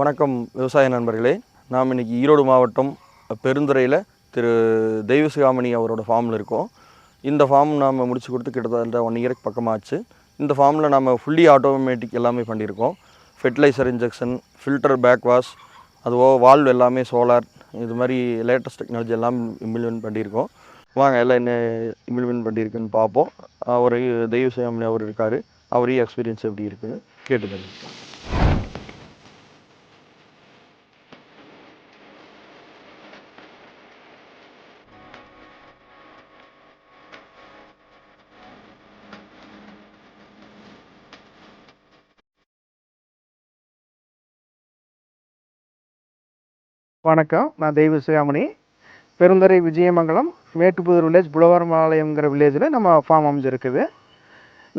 வணக்கம் விவசாய நண்பர்களே. நாம் இன்றைக்கி ஈரோடு மாவட்டம் பெருந்துறையில் திரு தெய்வசிகாமணி அவரோட ஃபார்மில் இருக்கோம். இந்த ஃபார்ம் நாம் முடிச்சு கொடுத்து கிட்டத்தட்ட 1 இயருக்கு பக்கமாச்சு. இந்த ஃபார்மில் நம்ம ஃபுல்லி ஆட்டோமேட்டிக் எல்லாமே பண்ணியிருக்கோம். Fertilizer injection, filter back wash, அதுவோ வால்வ் எல்லாமே சோலார், இது மாதிரி லேட்டஸ்ட் டெக்னாலஜி எல்லாம் இம்ப்ளிமெண்ட் பண்ணியிருக்கோம். வாங்க எல்லாம் என்ன இம்ப்ளிமெண்ட் பண்ணியிருக்குன்னு பார்ப்போம். அவர் தெய்வசிகாமணி அவர் இருக்கார். அவரையும் எக்ஸ்பீரியன்ஸ் எப்படி இருக்குன்னு கேட்டுக்கோங்க. வணக்கம், நான் தெய்வசிகாமணி. பெருந்துறை விஜயமங்கலம் மேட்டுப்புதூர் வில்லேஜ் புலவரமாலயம்ங்கிற வில்லேஜில் நம்ம ஃபார்ம் அமைஞ்சிருக்குது.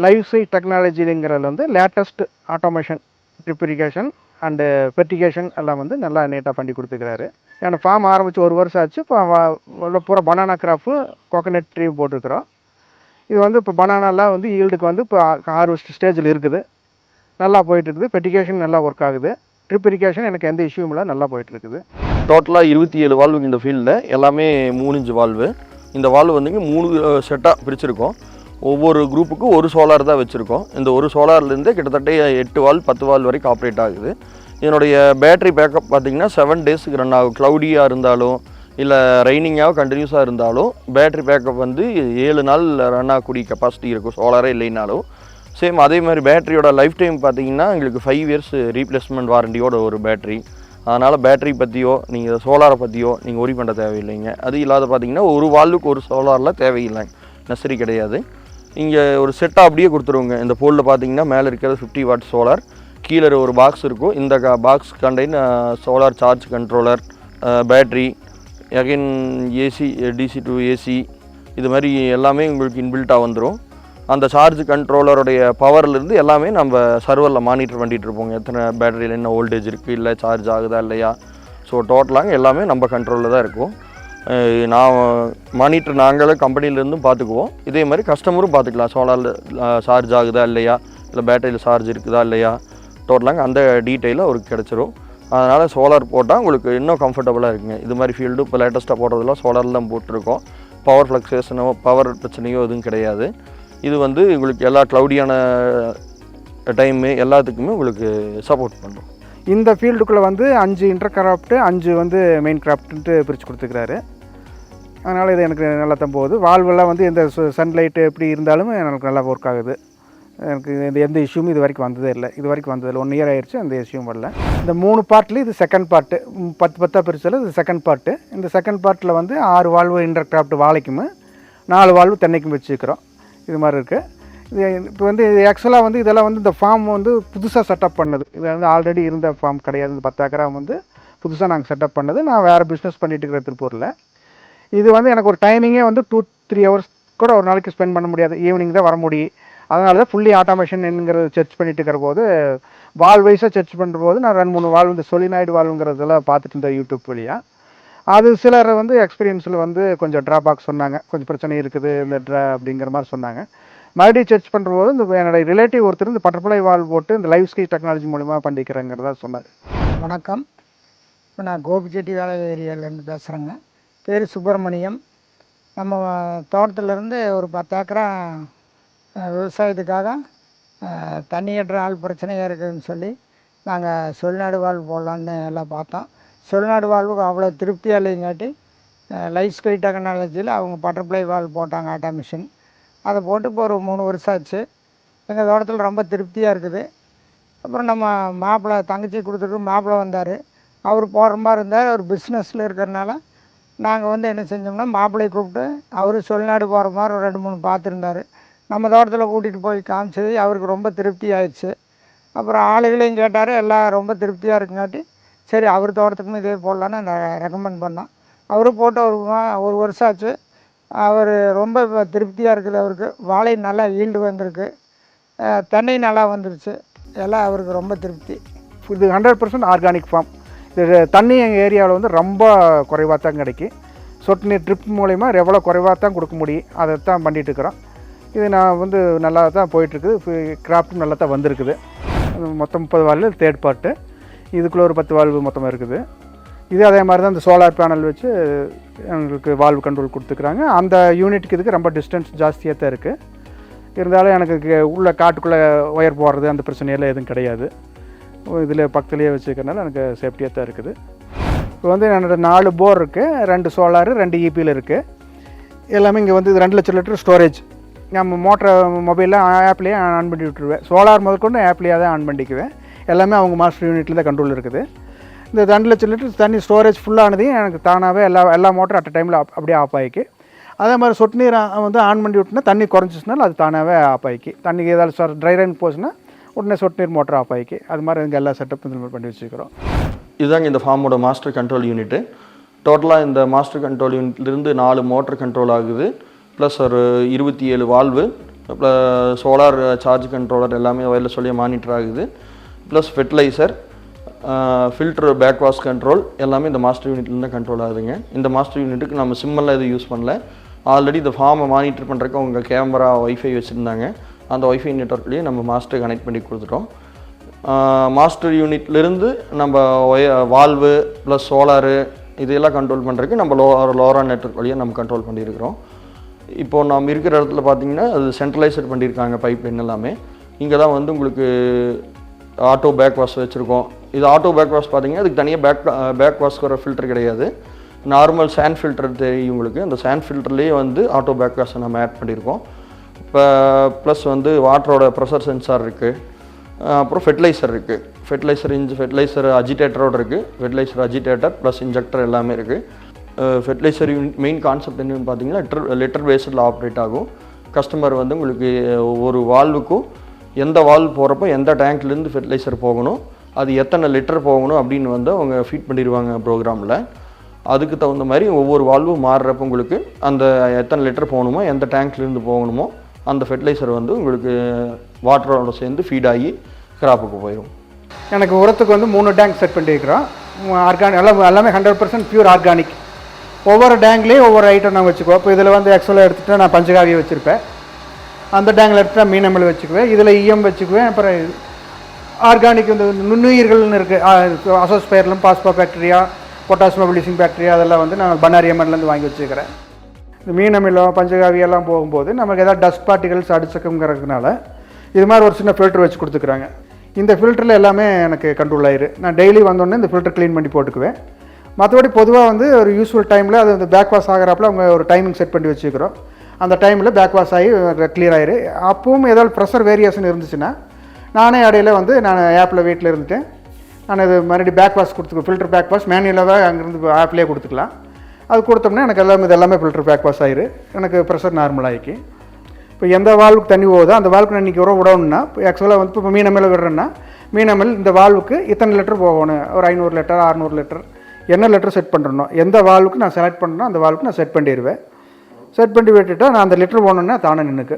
லைவ் சைட் டெக்னாலஜிங்கிறது வந்து latest automation, drip irrigation and fertigation எல்லாம் வந்து நல்லா நீட்டாக பண்ணி கொடுத்துக்கிறாரு. ஏன்னா ஃபார்ம் ஆரம்பித்து 1 வருஷம் ஆச்சு. இப்போ பூரா பனானா கிராஃபு, கோகனட் ட்ரீ போட்டிருக்கிறோம். இது வந்து இப்போ பனானாலாம் வந்து ஈல்டுக்கு வந்து இப்போ ஹார்வெஸ்ட் ஸ்டேஜில் இருக்குது. நல்லா போயிட்டுருக்குது. ஃபெர்டிகேஷன் நல்லா ஒர்க் ஆகுது. ட்ரிப் இரிகேஷன் எனக்கு எந்த இஷ்யூவும் இல்லை, நல்லா போயிட்டுருக்குது. டோட்டலாக 27 வால்வு இந்த ஃபீல்டில், எல்லாமே 3 இன்ச் வால்வு. இந்த வால்வு வந்துங்க 3 செட்டாக பிரிச்சுருக்கோம். ஒவ்வொரு குரூப்புக்கும் ஒரு சோலார் தான் வச்சுருக்கோம். இந்த ஒரு சோலார்லேருந்தே கிட்டத்தட்ட 8 வால்வ் 10 வால்வ் வரைக்கும் ஆப்ரேட் ஆகுது. இதனுடைய பேட்டரி பேக்கப் பார்த்திங்கன்னா 7 டேஸுக்கு ரன் ஆகும். க்ளவுடியாக இருந்தாலும் இல்லை ரெய்னிங்காக கண்டினியூஸாக இருந்தாலும் பேட்டரி பேக்கப் வந்து 7 நாள் ரன் ஆகக்கூடிய கெப்பாசிட்டி இருக்கும், சோலாரே இல்லைனாலும். சேம் அதே மாதிரி பேட்டரியோட லைஃப் டைம் பார்த்திங்கன்னா எங்களுக்கு 5 இயர்ஸ் ரீப்ளேஸ்மெண்ட் வாரண்டியோட ஒரு பேட்டரி. அதனால் பேட்டரி பற்றியோ நீங்கள் சோலாரை பற்றியோ நீங்கள் ஒரி பண்ண தேவையில்லைங்க. அது இல்லாத பார்த்திங்கன்னா ஒரு வால்வுக்கு ஒரு சோலாரில் தேவையில்லைங்க, நெசரி கிடையாது. இங்கே ஒரு செட்டாக அப்படியே கொடுத்துருவோங்க. இந்த போலில் பார்த்திங்கன்னா மேலே இருக்கிறது 50 வாட் சோலார், கீழே ஒரு பாக்ஸ் இருக்கும். இந்த box contain solar charge controller, battery, again AC, DC to AC, இது மாதிரி எல்லாமே உங்களுக்கு இன்பில்ட்டாக வந்துடும். அந்த சார்ஜ் கண்ட்ரோலருடைய பவர்லேருந்து எல்லாமே நம்ம சர்வரில் மானிட்டர் பண்ணிகிட்டு இருப்போங்க. எத்தனை பேட்டரியில் என்ன வோல்டேஜ் இருக்குது, இல்லை சார்ஜ் ஆகுதா இல்லையா. ஸோ டோட்டலாக எல்லாமே நம்ம கண்ட்ரோலில் தான் இருக்கும். நான் மானிட்டர் நாங்களே கம்பெனிலேருந்தும் பார்த்துக்குவோம். இதே மாதிரி கஸ்டமரும் பார்த்துக்கலாம். சோலாரில் சார்ஜ் ஆகுதா இல்லையா, இல்லை பேட்டரியில் சார்ஜ் இருக்குதா இல்லையா, டோட்டலாக அந்த டீட்டெயிலும் அவருக்கு கிடச்சிரும். அதனால் சோலார் போட்டால் உங்களுக்கு இன்னும் கம்ஃபர்டபுளாக இருக்குங்க. இது மாதிரி ஃபீல்டு இப்போ லேட்டஸ்ட்டாக போடுறதுலாம் சோலாரில் தான் போட்டிருக்கோம். பவர் ஃப்ளக்சுவேஷனோ பவர் பிரச்சனையோ எதுவும் கிடையாது. இது வந்து உங்களுக்கு எல்லா க்ளவுடியான டைமு எல்லாத்துக்குமே உங்களுக்கு சப்போர்ட் பண்ணும். இந்த ஃபீல்டுக்குள்ளே வந்து 5 இன்டர் கிராஃப்ட்டு, 5 வந்து மெயின் கிராஃப்ட்டுன்ட்டு பிரித்து கொடுத்துக்கிறாரு. அதனால் இது எனக்கு நல்லா தான் போகுது. வால்வெல்லாம் வந்து எந்த சன்லைட்டு எப்படி இருந்தாலும் எனக்கு நல்லா ஒர்க் ஆகுது. எனக்கு எந்த இஷ்யூவும் இது வரைக்கும் வந்ததே இல்லை. 1 இயர் ஆயிடுச்சு, அந்த இஷ்யூவும் வரல. இந்த 3 பார்ட்டில் இது செகண்ட் பார்ட்டு, 10 பிரிச்சல இது செகண்ட் பார்ட்டு. இந்த செகண்ட் பார்ட்டில் வந்து 6 வால்வு இன்டர் கிராஃப்ட் வாழைக்கும், 4 வால்வு தென்னைக்கும் வச்சுக்கிறோம். இது மாதிரி இருக்குது. இது இப்போ வந்து ஆக்சுவலாக வந்து இதெல்லாம் வந்து இந்த ஃபார்ம் வந்து புதுசாக செட்டப் பண்ணது. இது வந்து ஆல்ரெடி இருந்த ஃபார்ம் கிடையாது. இந்த 10 ஏக்கரா வந்து புதுசாக நாங்கள் செட்டப் பண்ணது. நான் வேறு பிஸ்னஸ் பண்ணிட்டு இருக்கிற திருப்பூரில். இது வந்து எனக்கு ஒரு டைமிங்கே வந்து 2-3 ஹவர்ஸ் கூட ஒரு நாளைக்கு ஸ்பெண்ட் பண்ண முடியாது. ஈவினிங் தான் வர முடியும். அதனால தான் ஃபுல்லி ஆட்டோமேஷன்ங்கிறத சர்ச் பண்ணிட்டு இருக்கிற போது, வால்வ் வைஸாக சர்ச் பண்ணுற போது நான் 2-3 வால்வ் இந்த சொலினாய்டு வால்வுங்கிறதெல்லாம் பார்த்துட்டு இருந்தேன் யூடியூப் வழியாக. அது சிலர் வந்து எக்ஸ்பீரியன்ஸில் வந்து கொஞ்சம் ட்ராபேக் சொன்னாங்க, கொஞ்சம் பிரச்சனை இருக்குது இந்த அப்படிங்கிற மாதிரி சொன்னாங்க. மறுபடியும் சர்ச் பண்ணுறபோது இந்த என்னோடய ரிலேட்டிவ் ஒருத்தர் இந்த பட்டர்ஃப்ளை வால்வ் போட்டு இந்த லைவ் ஸ்கை டெக்னாலஜி மூலிமா பண்ணிக்கிறேங்கிறதா சொன்னார். வணக்கம், இப்போ நான் கோபிச்செட்டி வேலை ஏரியாவிலேருந்து பேசுகிறேங்க. பேர் சுப்பிரமணியம். நம்ம தோட்டத்திலேருந்து ஒரு 10 ஏக்கரா விவசாயத்துக்காக தண்ணி ஏற்ற ஆள் பிரச்சனையாக இருக்குதுன்னு சொல்லி நாங்கள் சொலினாய்டு வால்வ் போடலான்னு எல்லாம் பார்த்தோம். சொலினாய்டு வால்வுக்கு அவ்வளோ திருப்தியாக இல்லைங்காட்டி லைவ் ஸ்கை டெக்னாலஜியில் அவங்க பட்டர்ஃப்ளை வால்வ் போட்டாங்க, ஆட்டோமேஷன். அதை போட்டு இப்போ ஒரு 3 வருஷம் ஆச்சு. எங்கள் தோட்டத்தில் ரொம்ப திருப்தியாக இருக்குது. அப்புறம் நம்ம மாப்பிள்ளை தங்கச்சி கொடுத்துட்டு மாப்பிள்ளை வந்தார். அவர் போடுற மாதிரி இருந்தார். அவர் பிஸ்னஸில் இருக்கிறனால நாங்கள் வந்து என்ன செஞ்சோம்னா, மாப்பிள்ளையை கூப்பிட்டு அவர் சொலினாய்டு போகிற மாதிரி ஒரு 2-3 பார்த்துருந்தார். நம்ம தோட்டத்தில் கூட்டிகிட்டு போய் காமிச்சது அவருக்கு ரொம்ப திருப்தி ஆயிடுச்சு. அப்புறம் ஆளுகளையும் கேட்டார், எல்லாம் ரொம்ப திருப்தியாக இருக்குங்காட்டி சரி அவர் தோட்டத்துக்குமே இதே போடலான்னு நான் ரெக்கமெண்ட் பண்ணோம். அவரும் போட்டு ஒரு வருஷம் ஆச்சு. அவர் ரொம்ப திருப்தியாக இருக்குது. அவருக்கு வாழை நல்லா ஈல்டு வந்திருக்கு, தென்னை நல்லா வந்துருச்சு. எல்லாம் அவருக்கு ரொம்ப திருப்தி. இது 100% ஆர்கானிக் ஃபார்ம். இது தண்ணி எங்கள் ஏரியாவில் வந்து ரொம்ப குறைவாக தான் கிடைக்கும். சொட்டு நீர் ட்ரிப் மூலிமா எவ்வளோ குறைவாக தான் கொடுக்க முடியும், அதை தான் பண்ணிகிட்டு இருக்கிறோம். இது நான் வந்து நல்லா தான் போயிட்டுருக்குது. கிராஃப்ட்டும் நல்லா தான் வந்திருக்குது. மொத்தம் 30 வாலில் தேர்ட் பார்ட்டு. இதுக்குள்ளே ஒரு 10 வால்வு மொத்தமாக இருக்குது. இது அதே மாதிரி தான் இந்த சோலார் பேனல் வச்சு எங்களுக்கு வால்வு கண்ட்ரோல் கொடுத்துக்கிறாங்க. அந்த யூனிட்டுக்கு இதுக்கு ரொம்ப டிஸ்டன்ஸ் ஜாஸ்தியாக தான் இருக்குது. இருந்தாலும் எனக்கு உள்ள காட்டுக்குள்ளே ஒயர் போடுறது அந்த பிரச்சனையெல்லாம் எதுவும் கிடையாது. இதில் பக்கத்துலேயே வச்சுக்கிறனால எனக்கு சேஃப்டியாக தான் இருக்குது. இப்போ வந்து என்னோட 4 போர் இருக்குது, 2 சோலாரு 2 இபியில் இருக்குது. எல்லாமே இங்கே வந்து 2 லட்சம் லிட்டர் ஸ்டோரேஜ். நம்ம மோட்டரை மொபைலில் ஆப்லேயே ஆன் பண்ணி விட்டுருவேன். சோலார் முதற்கொண்டு ஆப்லேயே தான் ஆன் பண்ணிக்குவேன். எல்லாமே அவங்க மாஸ்டர் யூனிட்டில் தான் கண்ட்ரோல் இருக்குது. இந்த 2 லட்சம் லிட்டர் தண்ணி ஸ்டோரேஜ் ஃபுல்லானதையும் எனக்கு தானாகவே எல்லா மோட்டரும் அட் டைமில் அப்படியே ஆஃப் ஆகிக்கு. அதே மாதிரி சொட்டு நீர் வந்து ஆன் பண்ணி விட்டுனா தண்ணி குறைஞ்சிச்சுனால அது தானாகவே ஆஃப் ஆகிக்கு. தண்ணிக்கு ஏதாவது ட்ரை ரன் போச்சுன்னா உடனே சொட்டு நீர் மோட்டர் ஆஃப் ஆகிக்கு. அது மாதிரி இங்கே எல்லா செட்டப்பும் இது பண்ணி வச்சுக்கிறோம். இதுதாங்க இந்த ஃபார்மோட மாஸ்டர் கண்ட்ரோல் யூனிட்டு. டோட்டலாக இந்த மாஸ்டர் கண்ட்ரோல் யூனிட்லேருந்து 4 மோட்டர் கண்ட்ரோல் ஆகுது, ப்ளஸ் ஒரு 27 வால்வு, சோலார் சார்ஜ் கண்ட்ரோலர் எல்லாமே வயலில் சொல்லி மானிட்டர் ஆகுது, plus fertilizer, filter, back wash control எல்லாமே இந்த மாஸ்டர் யூனிட்லேருந்து கண்ட்ரோல் ஆகுதுங்க. இந்த மாஸ்டர் யூனிட்டுக்கு நம்ம சிம்மெல்லாம் எதுவும் யூஸ் பண்ணல. ஆல்ரெடி இந்த ஃபார்மை மானிட்டர் பண்ணுறதுக்கு அவங்க கேமரா ஒய்ஃபை வச்சுருந்தாங்க. அந்த ஒய்ஃபை நெட்வொர்க்லேயே நம்ம மாஸ்டர் கனெக்ட் பண்ணி கொடுத்துட்டோம். மாஸ்டர் யூனிட்லேருந்து நம்ம வால்வு ப்ளஸ் சோலாரு இதெல்லாம் கண்ட்ரோல் பண்ணுறதுக்கு நம்ம லோரா நெட்வொர்க் வழியாக நம்ம கண்ட்ரோல் பண்ணியிருக்கிறோம். இப்போது நம்ம இருக்கிற இடத்துல பார்த்திங்கன்னா அது சென்ட்ரலைசர் பண்ணியிருக்காங்க பைப் லைன் எல்லாமே. இங்கே தான் வந்து உங்களுக்கு ஆட்டோ பேக் வாஷ் வச்சுருக்கோம். இது ஆட்டோ பேக் வாஷ் பார்த்திங்கன்னா அதுக்கு தனியாக பேக் வாஷ்க்கு வர ஃபில்டர் கிடையாது. நார்மல் சாண்ட் ஃபில்டர் தெரியும் உங்களுக்கு. அந்த சாண்ட் ஃபில்டர்லேயே வந்து ஆட்டோ பேக் வாஷை நம்ம ஆட் பண்ணியிருக்கோம். இப்போ ப்ளஸ் வந்து வாட்டரோட ப்ரெஷர் சென்சார் இருக்குது. அப்புறம் ஃபெர்டிலைசர் இருக்குது. ஃபெர்டிலைசர் அஜிடேட்டரோடு இருக்குது. ஃபெர்டிலைசர் அஜிடேட்டர் ப்ளஸ் இன்ஜெக்டர் எல்லாமே இருக்குது. ஃபெர்டிலைசர் யூனிட் மெயின் கான்செப்ட் என்னென்னு பார்த்தீங்கன்னா லிட்டர் பேஸில் ஆப்ரேட் ஆகும். கஸ்டமர் வந்து உங்களுக்கு ஒரு வால்வுக்கும் எந்த வால்வ் போகிறப்போ எந்த டேங்க்லேருந்து ஃபெர்டிலைசர் போகணும், அது எத்தனை லிட்டர் போகணும் அப்படின்னு வந்து அவங்க ஃபீட் பண்ணிடுவாங்க ப்ரோக்ராமில். அதுக்கு தகுந்த மாதிரி ஒவ்வொரு வால்வும் மாறுறப்போ உங்களுக்கு அந்த எத்தனை லிட்டர் போகணுமோ, எந்த டேங்க்லேருந்து போகணுமோ அந்த ஃபெர்டிலைசர் வந்து உங்களுக்கு வாட்டரோட சேர்ந்து ஃபீட் ஆகி கிராப்புக்கு போயிடும். எனக்கு உரத்துக்கு வந்து 3 டேங்க் செட் பண்ணியிருக்கிறோம். எல்லாமே 100% பியூர் ஆர்கானிக். ஒவ்வொரு டேங்க்லேயும் ஒவ்வொரு ஐட்டம் நான் வச்சுக்குவோம். இப்போ இதில் வந்து எக்ஸலாக எடுத்துகிட்டு நான் பஞ்சகாவியை வச்சுருப்பேன். அந்த டேங்கில் எடுத்துகிட்டு மீனமில் வச்சுக்குவேன். இதில் ஈயம் வச்சுக்குவேன். அப்புறம் ஆர்கானிக் இந்த நுண்ணுயிர்கள்னு இருக்குது. அசோஸ்பைர்லம், பாஸ்போ பாக்டீரியா, பொட்டாசியம் பிளீசிங் பாக்டீரியா அதெல்லாம் வந்து நான் பனாரியம்மன்லேருந்து வாங்கி வச்சுக்கிறேன். இந்த மீனமிலம் பஞ்சகாவியெல்லாம் போகும்போது நமக்கு ஏதாவது டஸ்ட் பார்ட்டிகல்ஸ் அடிச்சுக்கிறதுனால இது மாதிரி ஒரு சின்ன ஃபில்டர் வச்சு கொடுத்துக்குறாங்க. இந்த ஃபில்டரில் எல்லாமே எனக்கு கண்ட்ரோல் ஆயிரு. நான் டெய்லி வந்தோடனே இந்த ஃபில்டர் க்ளீன் பண்ணி போட்டுக்குவேன். மற்றபடி பொதுவாக வந்து ஒரு யூஸ்ஃபுல் டைமில் அது வந்து பேக் வாஷ் ஆகிறப்பல அவங்க ஒரு டைமிங் செட் பண்ணி வச்சுக்கிறோம். அந்த டைமில் பேக் வாஷ் ஆகி கிளியர் ஆயிரு. அப்பவும் ஏதாவது ப்ரெஷர் வேரியேஷன் இருந்துச்சுன்னா நானே இடையில வந்து நான் ஆப்பில் வீட்டில் இருந்துட்டேன் நான் இது மறுபடியும் பேக் வாஷ் கொடுத்துக்குவேன். ஃபில்டர் பேக் வாஷ் மேனுவலாக அங்கேருந்து ஆப்லேயே கொடுத்துக்கலாம். அது கொடுத்தோம்னா எனக்கு எல்லாமே ஃபில்டர் பேக் வாஷ் ஆயிரு. எனக்கு ப்ரெஷர் நார்மல் ஆகிக்கு. இப்போ எந்த வால்வுக்கு தண்ணி போகுதோ அந்த வால்வுக்கு நான் இன்றைக்கி உரம் விடணும்னா இப்போ ஆக்சுவலாக வந்து இப்போ மீனமில் விடுறேன்னா மீனமில் இந்த வால்வுக்கு இத்தனை லிட்டர் போகணும், ஒரு 500 லிட்டர் 600 லிட்டர் என்ன லிட்டர் செட் பண்ணுறணும், எந்த வால்வுக்கு நான் செலக்ட் பண்ணுறேனோ அந்த வால்வுக்கு நான் செட் பண்ணிடுவேன். செட் பண்ணி விட்டுட்டா நான் அந்த லிட்டர் போகணுன்னா தானே நின்றுக்கு.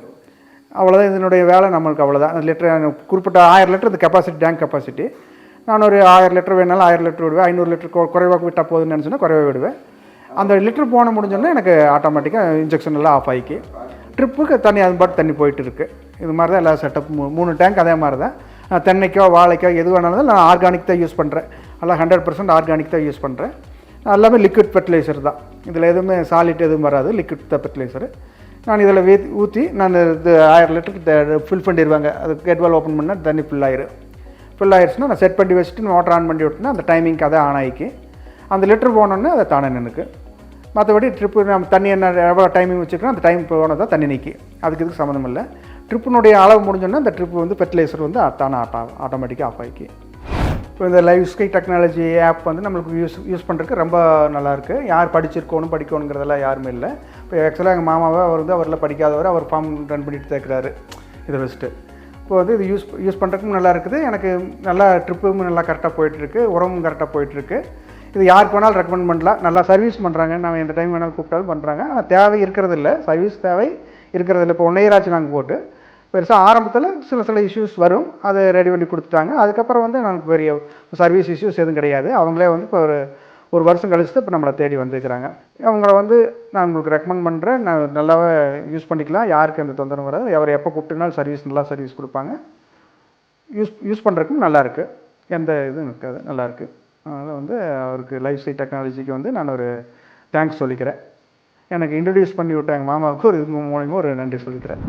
அவ்வளோதான் இதனுடைய வேலை. நம்மளுக்கு அவ்வளோதான். அந்த லிட்டர் குறிப்பிட்ட 1000 லிட்டர் இந்த கெப்பாசிட்டி டேங்க் கெப்பாசிட்டி. நான் ஒரு 1000 லிட்டர் வேணாலும் 1000 லிட்டர் விடுவேன். 500 லிட்டர் குறைவாக விட்டால் போதுன்னு நினச்சோன்னா குறைவாக விடுவேன். அந்த லிட்டர் போன முடிஞ்சோன்னா எனக்கு ஆட்டோமேட்டிக்காக இன்ஜெக்ஷன் எல்லாம் ஆஃப் ஆகிக்கு. ட்ரிப்புக்கு தண்ணி அது பாட்டு தண்ணி போயிட்டு இருக்குது. இது மாதிரி தான் எல்லா செட்டப் 3 டேங்க் அதே மாதிரி தான். தென்னைக்கோ வாழைக்கோ எது வேணாலும் நான் ஆர்கானிக் தான் யூஸ் பண்ணுறேன். எல்லாம் 100% ஆர்கானிக் தான் யூஸ் பண்ணுறேன். எல்லாமே லிக்விட் ஃபெர்டிலைசர் தான். இதில் எதுவுமே சாலிட் எதுவும் வராது. லிக்விட் தான் ஃபெர்டிலைசரு. நான் இதில் ஊற்றி நான் இது 1000 லிட்டருக்கு ஃபில் பண்ணிடுவாங்க. அது கேட்வால் ஓப்பன் பண்ணால் தண்ணி ஃபுல் ஆயிடுச்சுன்னா நான் செட் பண்ணி வச்சுட்டு மோட்டர் ஆன் பண்ணி விட்டுனா அந்த டைமிங்க்கு அதை ஆன் ஆகிக்கு. அந்த லிட்டர் போனோன்னே அதை தானே நின்றுக்கு. மற்றபடி ட்ரிப்பு நம்ம தண்ணி என்ன எவ்வளோ டைமிங் வச்சுக்கிறோம் அந்த டைம் போனால் தான் தண்ணி நிற்கி. இதுக்கு சம்மந்தம் இல்லை. ட்ரிப்பினுடைய அளவு முடிஞ்சோன்னா அந்த ட்ரிப்பு வந்து ஃபெர்டிலைசர் வந்து தானே ஆட்டோமேட்டிக்காக ஆஃப் ஆகிக்கு. இப்போ இந்த லைவ் ஸ்கை டெக்னாலஜி ஆப் வந்து நம்மளுக்கு யூஸ் பண்ணுறதுக்கு ரொம்ப நல்லாயிருக்கு. யார் படிக்கணுங்கிறதெல்லாம் யாருமே இல்லை. இப்போ ஆக்சுவலாக எங்கள் மாமாவை அவர் வந்து அவரில் படிக்காதவர் அவர் ஃபார்ம் ரன் பண்ணிட்டு தேக்கிறாரு இதை வச்சுட்டு. இப்போ வந்து இது யூஸ் பண்ணுறதுக்கும் நல்லா இருக்குது. எனக்கு நல்லா ட்ரிப்பும் நல்லா கரெக்டாக போயிட்டுருக்கு. உரமும் கரெக்டாக போயிட்டுருக்கு. இது யாருக்கு வேணாலும் ரெக்கமெண்ட் பண்ணலாம். நல்லா சர்வீஸ் பண்ணுறாங்க. நான் எந்த டைம் வேணாலும் கூப்பிட்டாலும் பண்ணுறாங்க. ஆனால் தேவை இருக்கிறதில்ல. சர்வீஸ் தேவை இருக்கிறதில்ல. இப்போ 1 இயர் ஆச்சு நாங்கள் போட்டு. பெருசாக ஆரம்பத்தில் சில இஷ்யூஸ் வரும். அதை ரெடி பண்ணி கொடுத்துட்டாங்க. அதுக்கப்புறம் வந்து நமக்கு பெரிய சர்வீஸ் இஷ்யூஸ் எதுவும் கிடையாது. அவங்களே வந்து இப்போ ஒரு வருஷம் கழிச்சு தான் இப்போ நம்மளை தேடி வந்துருக்கிறாங்க. அவங்கள வந்து நான் உங்களுக்கு ரெக்கமெண்ட் பண்ணுறேன். நான் நல்லாவே யூஸ் பண்ணிக்கலாம். யாருக்கு எந்த தொந்தரவும் வராது. அவர் எப்போ கூப்பிட்டுனாலும் நல்லா சர்வீஸ் கொடுப்பாங்க. யூஸ் பண்ணுறதுக்கும் நல்லாயிருக்கு. எந்த இதுவும் இருக்காது, நல்லாயிருக்கு. அதனால் வந்து அவருக்கு லைஃப் ஸ்டைல் டெக்னாலஜிக்கு வந்து நான் ஒரு தேங்க்ஸ் சொல்லிக்கிறேன். எனக்கு இன்ட்ரடியூஸ் பண்ணி விட்ட எங்கள் மாமாவுக்கு ஒரு இது மூலிமா ஒரு நன்றி சொல்லிக்கிறேன்.